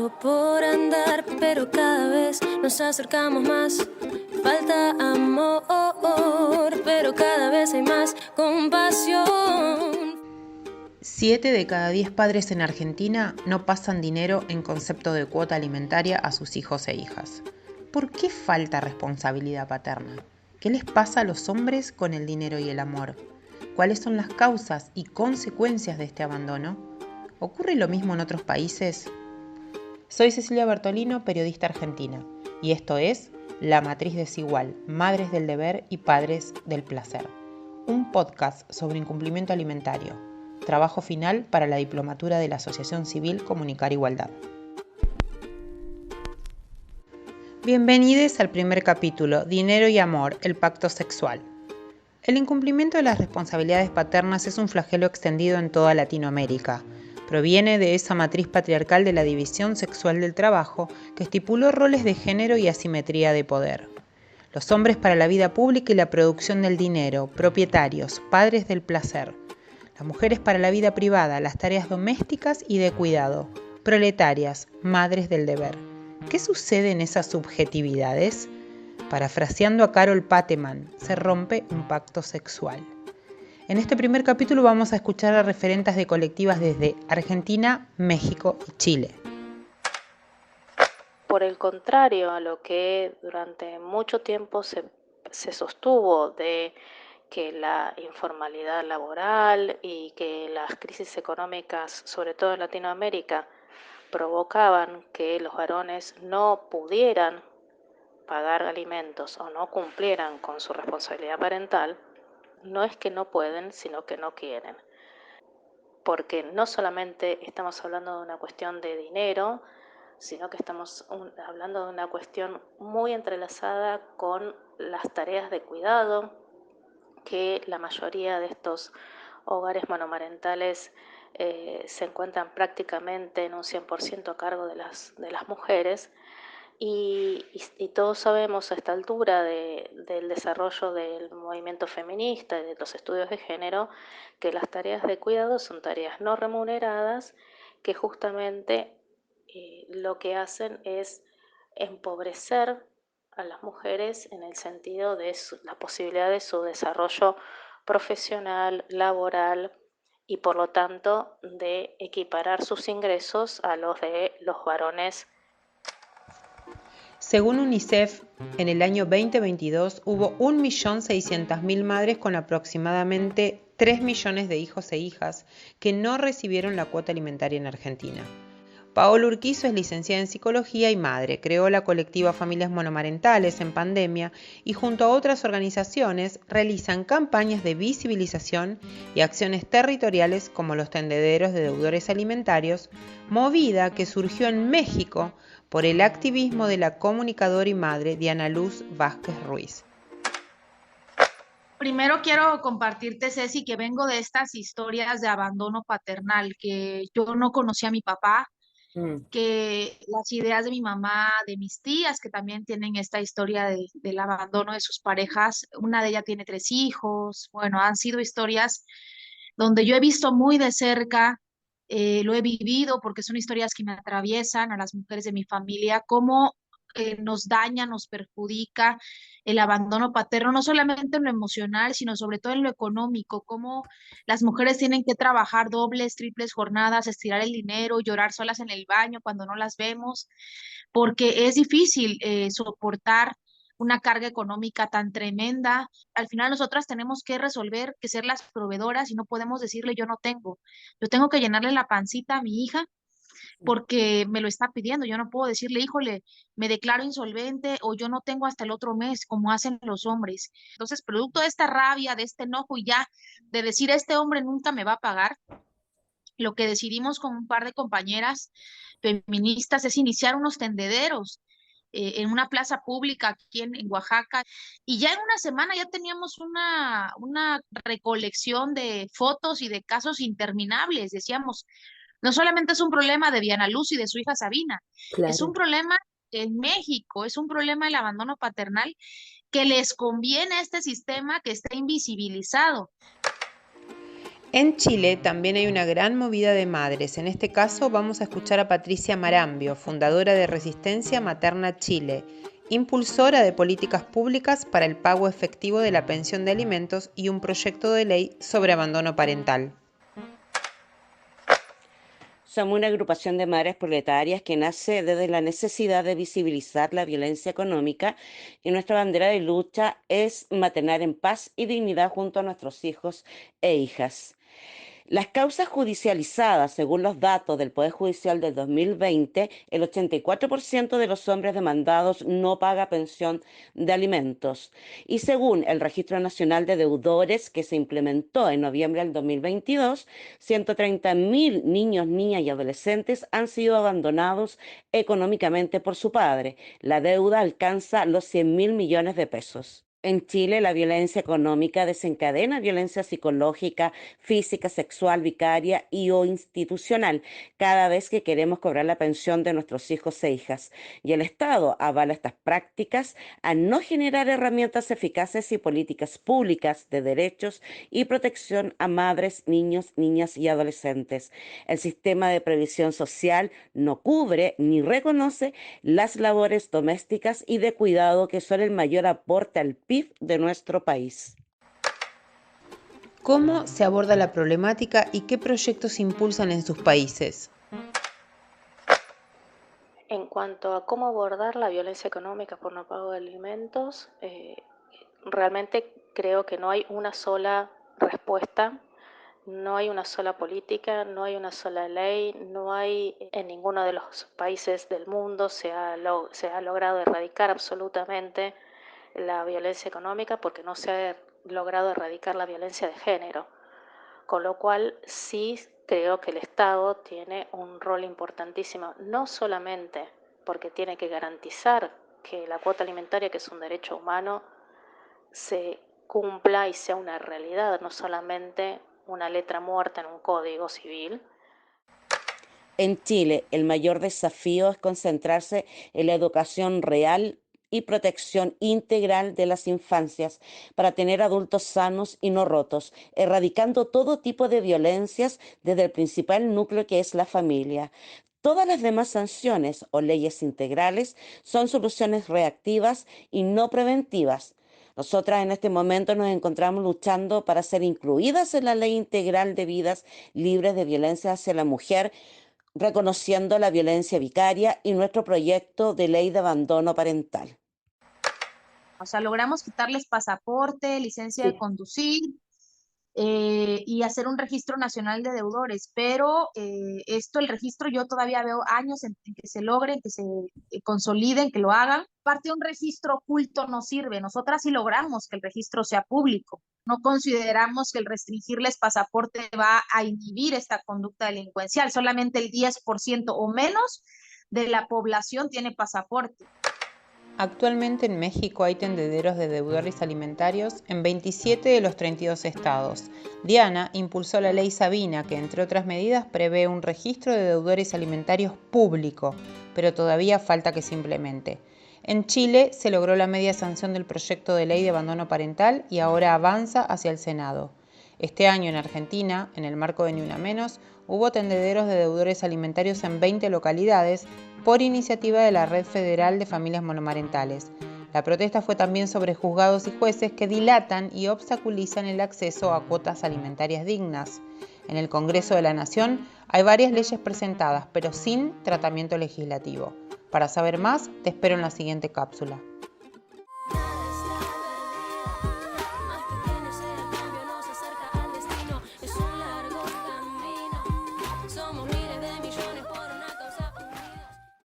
mucho por andar, pero cada vez nos acercamos más. Falta amor, pero cada vez hay más compasión. 7 de cada 10 padres en Argentina no pasan dinero en concepto de cuota alimentaria a sus hijos e hijas. ¿Por qué falta responsabilidad paterna? ¿Qué les pasa a los hombres con el dinero y el amor? ¿Cuáles son las causas y consecuencias de este abandono? ¿Ocurre lo mismo en otros países? Soy Cecilia Bertolino, periodista argentina, y esto es La Matriz Desigual, Madres del Deber y Padres del Placer, un podcast sobre incumplimiento alimentario, trabajo final para la diplomatura de la Asociación Civil Comunicar Igualdad. Bienvenidos al primer capítulo, Dinero y Amor, el pacto sexual. El incumplimiento de las responsabilidades paternas es un flagelo extendido en toda Latinoamérica. Proviene de esa matriz patriarcal de la división sexual del trabajo que estipuló roles de género y asimetría de poder. Los hombres para la vida pública y la producción del dinero, propietarios, padres del placer. Las mujeres para la vida privada, las tareas domésticas y de cuidado, proletarias, madres del deber. ¿Qué sucede en esas subjetividades? Parafraseando a Carol Pateman, se rompe un pacto sexual. En este primer capítulo vamos a escuchar a referentas de colectivas desde Argentina, México y Chile. Por el contrario a lo que durante mucho tiempo se sostuvo de que la informalidad laboral y que las crisis económicas, sobre todo en Latinoamérica, provocaban que los varones no pudieran pagar alimentos o no cumplieran con su responsabilidad parental, no es que no pueden, sino que no quieren. Porque no solamente estamos hablando de una cuestión de dinero, sino que estamos hablando de una cuestión muy entrelazada con las tareas de cuidado que la mayoría de estos hogares monomarentales se encuentran prácticamente en un 100% a cargo de las mujeres. Y todos sabemos a esta altura del desarrollo del movimiento feminista y de los estudios de género que las tareas de cuidado son tareas no remuneradas que justamente lo que hacen es empobrecer a las mujeres en el sentido de la posibilidad de su desarrollo profesional, laboral y por lo tanto de equiparar sus ingresos a los de los varones. Según UNICEF, en el año 2022 hubo 1.600.000 madres con aproximadamente 3 millones de hijos e hijas que no recibieron la cuota alimentaria en Argentina. Paola Urquizo es licenciada en Psicología y madre, creó la colectiva Familias Monomarentales en pandemia y junto a otras organizaciones realizan campañas de visibilización y acciones territoriales como los tendederos de deudores alimentarios, movida que surgió en México por el activismo de la comunicadora y madre Diana Luz Vázquez Ruiz. Primero quiero compartirte, Ceci, que vengo de estas historias de abandono paternal, que yo no conocía a mi papá, que las ideas de mi mamá, de mis tías, que también tienen esta historia del abandono de sus parejas, una de ellas tiene 3 hijos, bueno, han sido historias donde yo he visto muy de cerca, lo he vivido porque son historias que me atraviesan a las mujeres de mi familia, cómo nos daña, nos perjudica el abandono paterno, no solamente en lo emocional, sino sobre todo en lo económico, cómo las mujeres tienen que trabajar dobles, triples jornadas, estirar el dinero, llorar solas en el baño cuando no las vemos, porque es difícil soportar una carga económica tan tremenda. Al final nosotras tenemos que resolver, que ser las proveedoras y no podemos decirle yo no tengo. Yo tengo que llenarle la pancita a mi hija porque me lo está pidiendo. Yo no puedo decirle, híjole, me declaro insolvente o yo no tengo hasta el otro mes, como hacen los hombres. Entonces, producto de esta rabia, de este enojo y ya de decir, este hombre nunca me va a pagar, lo que decidimos con un par de compañeras feministas es iniciar unos tendederos en una plaza pública aquí en Oaxaca. Y ya en una semana ya teníamos una recolección de fotos y de casos interminables. Decíamos, no solamente es un problema de Diana Luz y de su hija Sabina, es un problema en México, es un problema el abandono paternal que les conviene a este sistema que está invisibilizado. En Chile también hay una gran movida de madres. En este caso vamos a escuchar a Patricia Marambio, fundadora de Resistencia Materna Chile, impulsora de políticas públicas para el pago efectivo de la pensión de alimentos y un proyecto de ley sobre abandono parental. Somos una agrupación de madres proletarias que nace desde la necesidad de visibilizar la violencia económica y nuestra bandera de lucha es maternar en paz y dignidad junto a nuestros hijos e hijas. Las causas judicializadas, según los datos del Poder Judicial del 2020, el 84% de los hombres demandados no paga pensión de alimentos. Y según el Registro Nacional de Deudores, que se implementó en noviembre del 2022, 130.000 niños, niñas y adolescentes han sido abandonados económicamente por su padre. La deuda alcanza los 100.000 millones de pesos. En Chile, la violencia económica desencadena violencia psicológica, física, sexual, vicaria y o institucional cada vez que queremos cobrar la pensión de nuestros hijos e hijas. Y el Estado avala estas prácticas al no generar herramientas eficaces y políticas públicas de derechos y protección a madres, niños, niñas y adolescentes. El sistema de previsión social no cubre ni reconoce las labores domésticas y de cuidado que son el mayor aporte al PIB de nuestro país. ¿Cómo se aborda la problemática y qué proyectos se impulsan en sus países? En cuanto a cómo abordar la violencia económica por no pago de alimentos, realmente creo que no hay una sola respuesta, no hay una sola política, no hay una sola ley, no hay en ninguno de los países del mundo se ha logrado erradicar absolutamente la violencia económica porque no se ha logrado erradicar la violencia de género, con lo cual sí creo que el Estado tiene un rol importantísimo, no solamente porque tiene que garantizar que la cuota alimentaria, que es un derecho humano, se cumpla y sea una realidad, no solamente una letra muerta en un código civil. En Chile, el mayor desafío es concentrarse en la educación real y protección integral de las infancias para tener adultos sanos y no rotos, erradicando todo tipo de violencias desde el principal núcleo que es la familia. Todas las demás sanciones o leyes integrales son soluciones reactivas y no preventivas. Nosotras en este momento nos encontramos luchando para ser incluidas en la ley integral de vidas libres de violencia hacia la mujer, reconociendo la violencia vicaria y nuestro proyecto de ley de abandono parental. O sea, logramos quitarles pasaporte, licencia de conducir y hacer un registro nacional de deudores, pero el registro yo todavía veo años en que se logre, que se consoliden, que lo hagan. Aparte, un registro oculto no sirve. Nosotras sí logramos que el registro sea público. No consideramos que el restringirles pasaporte va a inhibir esta conducta delincuencial. Solamente el 10% o menos de la población tiene pasaporte. Actualmente en México hay tendederos de deudores alimentarios en 27 de los 32 estados. Diana impulsó la ley Sabina, que entre otras medidas prevé un registro de deudores alimentarios público, pero todavía falta que se implemente. En Chile se logró la media sanción del proyecto de ley de abandono parental y ahora avanza hacia el Senado. Este año en Argentina, en el marco de Ni Una Menos, hubo tendederos de deudores alimentarios en 20 localidades por iniciativa de la Red Federal de Familias Monomarentales. La protesta fue también sobre juzgados y jueces que dilatan y obstaculizan el acceso a cuotas alimentarias dignas. En el Congreso de la Nación hay varias leyes presentadas, pero sin tratamiento legislativo. Para saber más, te espero en la siguiente cápsula.